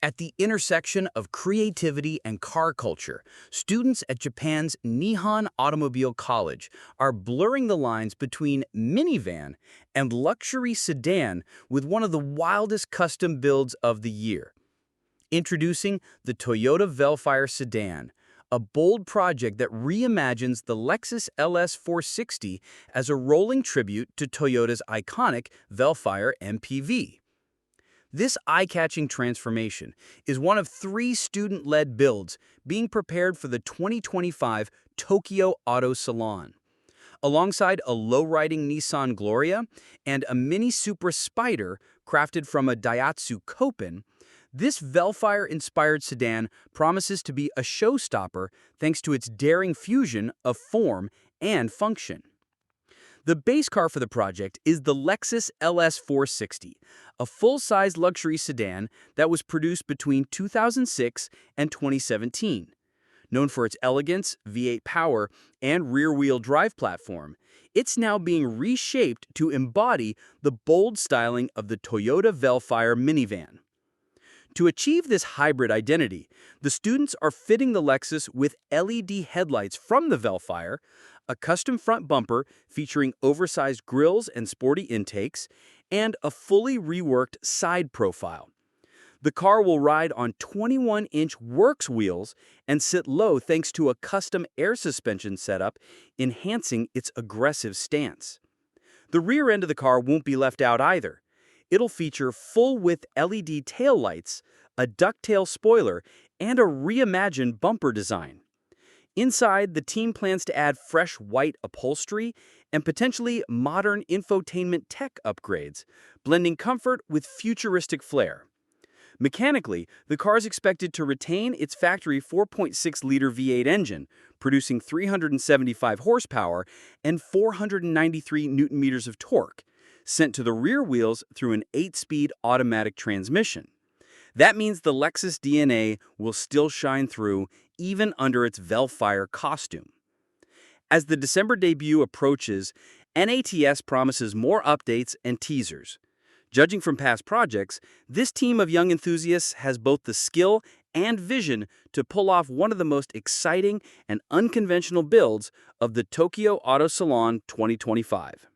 At the intersection of creativity and car culture, students at Japan's Nihon Automobile College are blurring the lines between minivan and luxury sedan with one of the wildest custom builds of the year. Introducing the Toyota Vellfire Sedan, a bold project that reimagines the Lexus LS460 as a rolling tribute to Toyota's iconic Vellfire MPV. This eye-catching transformation is one of 3 student-led builds being prepared for the 2025 Tokyo Auto Salon. Alongside a low-riding Nissan Gloria and a mini Supra Spider crafted from a Daihatsu Copen, this Vellfire-inspired sedan promises to be a showstopper thanks to its daring fusion of form and function. The base car for the project is the Lexus LS460, a full-size luxury sedan that was produced between 2006 and 2017. Known for its elegance, V8 power, and rear-wheel drive platform, it's now being reshaped to embody the bold styling of the Toyota Vellfire minivan. To achieve this hybrid identity, the students are fitting the Lexus with LED headlights from the Vellfire, a custom front bumper featuring oversized grills and sporty intakes, and a fully reworked side profile. The car will ride on 21-inch works wheels and sit low thanks to a custom air suspension setup, enhancing its aggressive stance. The rear end of the car won't be left out either. It'll feature full-width LED taillights, a ducktail spoiler, and a reimagined bumper design. Inside, the team plans to add fresh white upholstery and potentially modern infotainment tech upgrades, blending comfort with futuristic flair. Mechanically, the car is expected to retain its factory 4.6-liter V8 engine, producing 375 horsepower and 493 newton-meters of torque, sent to the rear wheels through an 8-speed automatic transmission. That means the Lexus DNA will still shine through, even under its Vellfire costume. As the December debut approaches, NATS promises more updates and teasers. Judging from past projects, this team of young enthusiasts has both the skill and vision to pull off one of the most exciting and unconventional builds of the Tokyo Auto Salon 2025.